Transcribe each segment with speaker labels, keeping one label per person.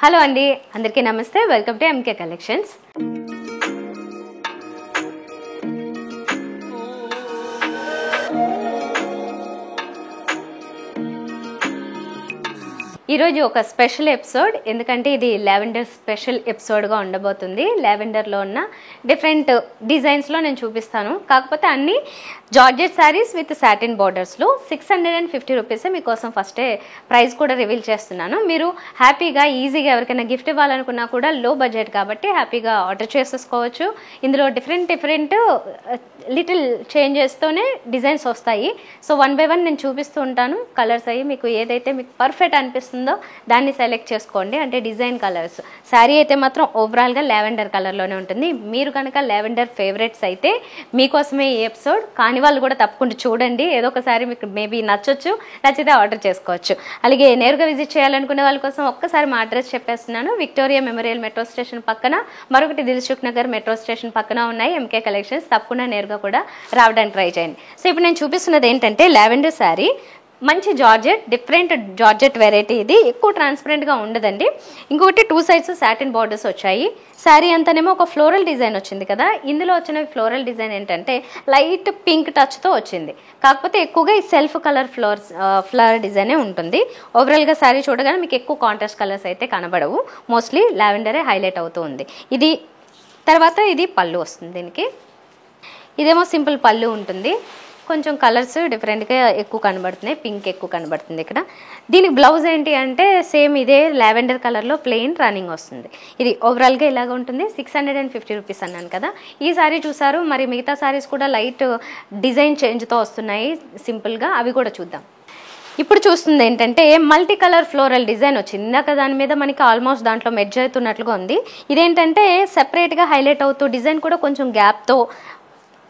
Speaker 1: Hello అండి, అందరికీ నమస్తే. Welcome to MK collections. ఈరోజు ఒక స్పెషల్ ఎపిసోడ్, ఎందుకంటే ఇది లావెండర్ స్పెషల్ ఎపిసోడ్గా ఉండబోతుంది. లావెండర్లో ఉన్న డిఫరెంట్ డిజైన్స్లో నేను చూపిస్తాను. కాకపోతే అన్ని జార్జెట్ శారీస్ విత్ సాటిన్ బార్డర్స్లో 650 రూపీసే మీకోసం ఫస్టే ప్రైస్ కూడా రివీల్ చేస్తున్నాను. మీరు హ్యాపీగా ఈజీగా ఎవరికైనా గిఫ్ట్ ఇవ్వాలనుకున్నా కూడా లో బడ్జెట్ కాబట్టి హ్యాపీగా ఆర్డర్ చేసేసుకోవచ్చు. ఇందులో డిఫరెంట్ లిటిల్ చేంజెస్తోనే డిజైన్స్ వస్తాయి. సో వన్ బై వన్ నేను చూపిస్తూ ఉంటాను. కలర్స్ అయ్యి మీకు ఏదైతే మీకు పర్ఫెక్ట్ అనిపిస్తుందో దాన్ని సెలెక్ట్ చేసుకోండి. అంటే డిజైన్ కలర్స్. శారీ అయితే మాత్రం ఓవరాల్గా లావెండర్ కలర్లోనే ఉంటుంది. మీరు కనుక లావెండర్ ఫేవరెట్స్ అయితే మీకోసమే ఈ ఎపిసోడ్. కాని వాళ్ళు కూడా తప్పకుండా చూడండి. ఏదో ఒకసారి మీకు మేబీ నచ్చొచ్చు, నచ్చితే ఆర్డర్ చేసుకోవచ్చు. అలాగే నేరుగా విజిట్ చేయాలనుకునే వాళ్ళ కోసం ఒక్కసారి మా అడ్రస్ చెప్పేస్తున్నాను. విక్టోరియా మెమోరియల్ మెట్రో స్టేషన్ పక్కన, మరొకటి దిల్సుఖ్ నగర్ మెట్రో స్టేషన్ పక్కన ఉన్నాయి ఎంకే కలెక్షన్స్. తప్పకుండా నేరుగా కూడా రావడానికి ట్రై చేయండి. సో ఇప్పుడు నేను చూపిస్తున్నది ఏంటంటే లావెండర్ శారీ, మంచి జార్జెట్, డిఫరెంట్ జార్జెట్ వెరైటీ. ఇది ఎక్కువ ట్రాన్స్పరెంట్గా ఉండదండి. ఇంకొకటి 2 సైడ్స్ సాటిన్ బార్డర్స్ వచ్చాయి. శారీ అంతానేమో ఒక ఫ్లోరల్ డిజైన్ వచ్చింది కదా. ఇందులో వచ్చిన ఫ్లోరల్ డిజైన్ ఏంటంటే లైట్ పింక్ టచ్తో వచ్చింది. కాకపోతే ఎక్కువగా ఈ సెల్ఫ్ కలర్ ఫ్లవర్ డిజైనే ఉంటుంది. ఓవరాల్గా శారీ చూడగానే మీకు ఎక్కువ కాంట్రాస్ట్ కలర్స్ అయితే కనబడవు. మోస్ట్లీ లావెండరే హైలైట్ అవుతూ ఉంది. ఇది తర్వాత ఇది పళ్ళు వస్తుంది. దీనికి ఇదేమో సింపుల్ పళ్ళు ఉంటుంది. కొంచెం కలర్స్ డిఫరెంట్గా ఎక్కువ కనబడుతున్నాయి. పింక్ ఎక్కువ కనబడుతుంది ఇక్కడ. దీనికి బ్లౌజ్ ఏంటి అంటే సేమ్ ఇదే లావెండర్ కలర్లో ప్లెయిన్ రన్నింగ్ వస్తుంది. ఇది ఓవరాల్గా ఇలాగ ఉంటుంది. 650 రూపీస్ అన్నాను కదా. ఈ సారీ చూసారు. మరి మిగతా సారీస్ కూడా లైట్ డిజైన్ చేంజ్తో వస్తున్నాయి సింపుల్గా. అవి కూడా చూద్దాం. ఇప్పుడు చూస్తుంది ఏంటంటే మల్టీ కలర్ ఫ్లోరల్ డిజైన్ వచ్చింది. ఇందాక దాని మీద మనకి ఆల్మోస్ట్ దాంట్లో మెర్జ్ అవుతున్నట్లుగా ఉంది. ఇదేంటంటే సెపరేట్గా హైలైట్ అవుతూ డిజైన్ కూడా కొంచెం గ్యాప్తో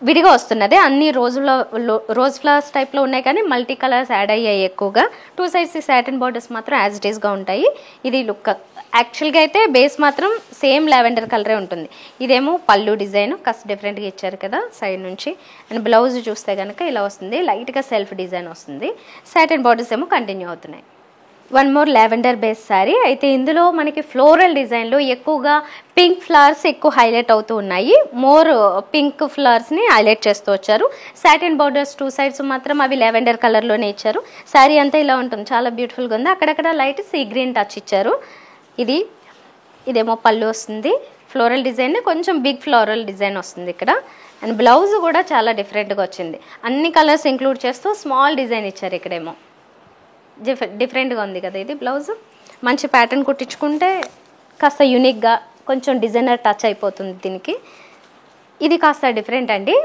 Speaker 1: విడిగా వస్తున్నది. అన్ని రోజ్ ఫ్లవర్స్ టైప్లో ఉన్నాయి, కానీ మల్టీ కలర్స్ యాడ్ అయ్యాయి ఎక్కువగా. 2 సైడ్స్ సాటిన్ బార్డర్స్ మాత్రం యాజ్ ఇట్ ఈస్గా ఉంటాయి. ఇది లుక్. యాక్చువల్గా అయితే బేస్ మాత్రం సేమ్ లావెండర్ కలరే ఉంటుంది. ఇదేమో పళ్ళు డిజైన్ కాస్త డిఫరెంట్గా ఇచ్చారు కదా సైడ్ నుంచి. అండ్ బ్లౌజ్ చూస్తే కనుక ఇలా వస్తుంది. లైట్గా సెల్ఫ్ డిజైన్ వస్తుంది. సాటిన్ బార్డర్స్ ఏమో కంటిన్యూ అవుతున్నాయి. One more lavender base sari. అయితే ఇందులో మనకి ఫ్లోరల్ డిజైన్లో ఎక్కువగా పింక్ ఫ్లవర్స్ ఎక్కువ హైలైట్ అవుతూ ఉన్నాయి. మోర్ పింక్ ఫ్లవర్స్ని హైలైట్ చేస్తూ వచ్చారు. సాటిన్ బార్డర్స్ 2 సైడ్స్ మాత్రం అవి లావెండర్ కలర్లోనే ఇచ్చారు. శారీ అంతా ఇలా ఉంటుంది. చాలా బ్యూటిఫుల్గా ఉంది. అక్కడక్కడ లైట్ సీ గ్రీన్ టచ్ ఇచ్చారు. ఇదేమో పళ్ళు వస్తుంది. ఫ్లోరల్ డిజైన్ కొంచెం బిగ్ ఫ్లోరల్ డిజైన్ వస్తుంది ఇక్కడ. అండ్ బ్లౌజ్ కూడా చాలా డిఫరెంట్గా వచ్చింది. అన్ని కలర్స్ ఇంక్లూడ్ చేస్తూ స్మాల్ డిజైన్ ఇచ్చారు. ఇక్కడేమో డిఫరెంట్గా ఉంది కదా ఇది బ్లౌజ్. మంచి ప్యాటర్న్ కుట్టించుకుంటే కాస్త యూనిక్గా కొంచెం డిజైనర్ టచ్ అయిపోతుంది దీనికి. ఇది కాస్త డిఫరెంట్ అండి.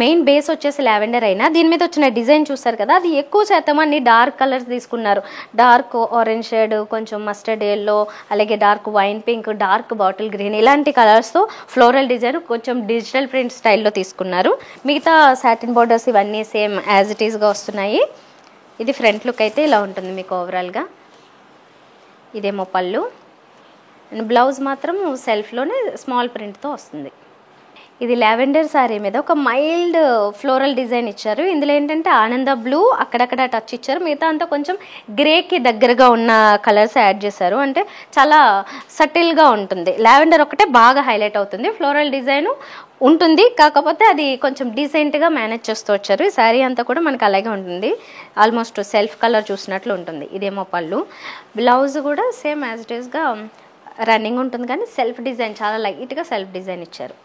Speaker 1: మెయిన్ బేస్ వచ్చేసి లావెండర్ అయినా దీని మీద వచ్చిన డిజైన్ చూస్తారు కదా, అది ఎక్కువ శాతం అన్ని డార్క్ కలర్స్ తీసుకున్నారు. డార్క్ ఆరెంజ్ షేడ్, కొంచెం మస్టర్డ్ ఎల్లో, అలాగే dark wine pink, dark bottle green, ఇలాంటి కలర్స్తో ఫ్లోరల్ డిజైన్ కొంచెం డిజిటల్ ప్రింట్ స్టైల్లో తీసుకున్నారు. మిగతా సాటిన్ బార్డర్స్ ఇవన్నీ సేమ్ యాజ్ ఇట్ ఈస్గా వస్తున్నాయి. ఇది ఫ్రంట్ లుక్ అయితే ఇలా ఉంటుంది మీకు ఓవరాల్గా. ఇదేమో పళ్ళు. అండ్ బ్లౌజ్ మాత్రం సెల్ఫ్లోనే స్మాల్ ప్రింట్తో వస్తుంది. ఇది లావెండర్ శారీ మీద ఒక మైల్డ్ ఫ్లోరల్ డిజైన్ ఇచ్చారు. ఇందులో ఏంటంటే ఆనంద బ్లూ అక్కడక్కడ టచ్ ఇచ్చారు. మిగతా అంతా కొంచెం గ్రేకి దగ్గరగా ఉన్న కలర్స్ యాడ్ చేశారు. అంటే చాలా సటిల్గా ఉంటుంది. లావెండర్ ఒకటే బాగా హైలైట్ అవుతుంది. ఫ్లోరల్ డిజైన్ ఉంటుంది, కాకపోతే అది కొంచెం డీసెంట్గా మేనేజ్ చేస్తూ వచ్చారు. ఈ శారీ అంతా కూడా మనకు అలాగే ఉంటుంది. ఆల్మోస్ట్ సెల్ఫ్ కలర్ చూసినట్లు ఉంటుంది. ఇదేమో పళ్ళు. బ్లౌజ్ కూడా సేమ్ యాజ్ ఇట్ ఈస్గా రన్నింగ్ ఉంటుంది, కానీ సెల్ఫ్ డిజైన్ చాలా లైట్గా సెల్ఫ్ డిజైన్ ఇచ్చారు.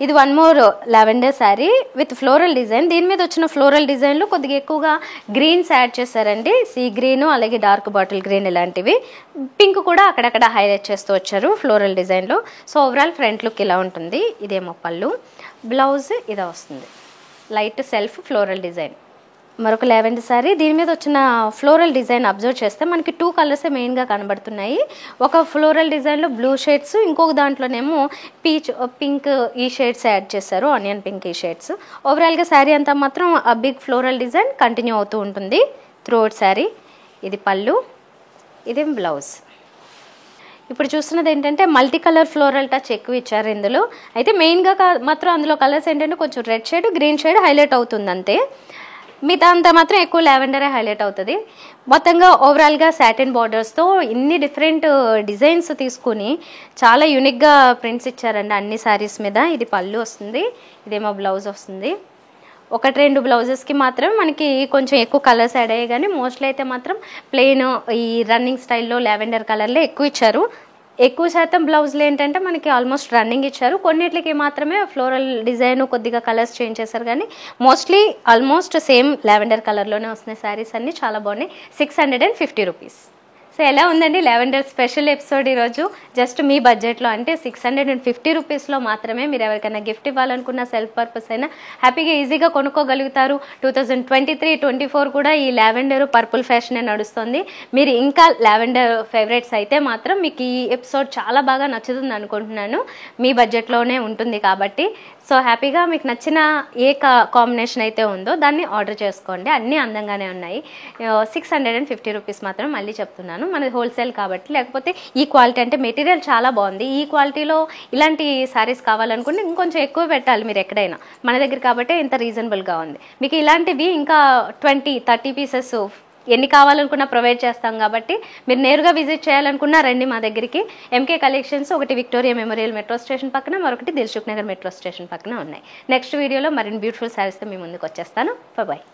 Speaker 1: ఇది one more lavender sari with floral design. దీని మీద వచ్చిన ఫ్లోరల్ డిజైన్లో కొద్దిగా ఎక్కువగా గ్రీన్స్ యాడ్ చేశారండి. సీ గ్రీన్, అలాగే డార్క్ బాటిల్ గ్రీన్, ఇలాంటివి. పింక్ కూడా అక్కడక్కడ హైలైట్ చేస్తూ వచ్చారు ఫ్లోరల్ డిజైన్లో. సో ఓవరాల్ ఫ్రంట్ లుక్ ఇలా ఉంటుంది. ఇదేమో పళ్ళు. బ్లౌజ్ ఇలా వస్తుంది. Light self floral design. మరొక లావెండర్ శారీ. దీని మీద వచ్చిన ఫ్లోరల్ డిజైన్ అబ్జర్వ్ చేస్తే మనకి 2 కలర్సే మెయిన్గా కనబడుతున్నాయి. ఒక ఫ్లోరల్ డిజైన్లో బ్లూ షేడ్స్, ఇంకొక దాంట్లోనేమో పీచ్ పింక్ ఈ షేడ్స్ యాడ్ చేశారు. ఆనియన్ పింక్ ఈ షేడ్స్. ఓవరాల్గా శారీ అంతా మాత్రం ఆ బిగ్ ఫ్లోరల్ డిజైన్ కంటిన్యూ అవుతూ ఉంటుంది త్రూఅవుట్ శారీ. ఇది పళ్ళు. ఇదేం బ్లౌజ్. ఇప్పుడు చూస్తున్నది ఏంటంటే మల్టీ కలర్ ఫ్లోరల్ టచ్ ఎక్కువ ఇచ్చారు ఇందులో. అయితే మెయిన్గా మాత్రం అందులో కలర్స్ ఏంటంటే కొంచెం red shade, green shade highlight అవుతుంది అంతే. మిగతా అంతా మాత్రం ఎక్కువ లావెండరే హైలైట్ అవుతుంది. మొత్తంగా ఓవరాల్గా సాటిన్ బార్డర్స్తో ఇన్ని డిఫరెంట్ డిజైన్స్ తీసుకుని చాలా యూనిక్గా ప్రింట్స్ ఇచ్చారండి అన్ని శారీస్ మీద. ఇది పళ్ళు వస్తుంది, ఇదేమో బ్లౌజ్ వస్తుంది. 1-2 బ్లౌజెస్కి మాత్రం మనకి కొంచెం ఎక్కువ కలర్స్ యాడ్ అయ్యాయి, కానీ మోస్ట్లీ అయితే మాత్రం ప్లెయిన్ ఈ రన్నింగ్ స్టైల్లో లావెండర్ కలర్లే ఎక్కువ ఇచ్చారు. ఎక్కువ శాతం బ్లౌజ్లు ఏంటంటే మనకి ఆల్మోస్ట్ రన్నింగ్ ఇచ్చారు. కొన్నిటికి మాత్రమే ఫ్లోరల్ డిజైన్ కొద్దిగా కలర్స్ చేంజ్ చేశారు, కానీ మోస్ట్లీ ఆల్మోస్ట్ సేమ్ లావెండర్ కలర్లోనే వస్తున్నాయి శారీస్ అన్నీ. చాలా బాగున్నాయి. 650 రూపీస్. సో ఎలా ఉందండి లావెండర్ స్పెషల్ ఎపిసోడ్ ఈరోజు. జస్ట్ మీ బడ్జెట్లో అంటే 650 రూపీస్లో మాత్రమే మీరు ఎవరికైనా గిఫ్ట్ ఇవ్వాలనుకున్న సెల్ఫ్ పర్పస్ అయినా హ్యాపీగా ఈజీగా కొనుక్కోగలుగుతారు. 2023-24 కూడా ఈ లావెండర్ పర్పుల్ ఫ్యాషనే నడుస్తుంది. మీరు ఇంకా లావెండర్ ఫేవరెట్స్ అయితే మాత్రం మీకు ఈ ఎపిసోడ్ చాలా బాగా నచ్చుతుంది అనుకుంటున్నాను. మీ బడ్జెట్లోనే ఉంటుంది కాబట్టి సో హ్యాపీగా మీకు నచ్చిన ఏ కాంబినేషన్ అయితే ఉందో దాన్ని ఆర్డర్ చేసుకోండి. అన్నీ అందంగానే ఉన్నాయి. 650 రూపీస్ మాత్రం మళ్ళీ చెప్తున్నాను, మనది హోల్సేల్ కాబట్టి. లేకపోతే ఈ క్వాలిటీ అంటే మెటీరియల్ చాలా బాగుంది, ఈ క్వాలిటీలో ఇలాంటి శారీస్ కావాలనుకుంటే ఇంకొంచెం ఎక్కువ పెట్టాలి మీరు ఎక్కడైనా. మన దగ్గర కాబట్టి ఇంత రీజనబుల్గా ఉంది. మీకు ఇలాంటివి ఇంకా 20-30 పీసెస్ ఎన్ని కావాలనుకున్నా ప్రొవైడ్ చేస్తాం కాబట్టి మీరు నేరుగా విజిట్ చేయాలనుకున్నా రండి మా దగ్గరికి. ఎంకే కలెక్షన్స్ ఒకటి విక్టోరియా మెమోరియల్ మెట్రో స్టేషన్ పక్కన, మరొకటి దిల్సుఖ్ నగర్ మెట్రో స్టేషన్ పక్కన ఉన్నాయి. నెక్స్ట్ వీడియోలో మరిన్ని బ్యూటిఫుల్ శారీస్తో మీ ముందుకు వచ్చేస్తాను. బాయ్.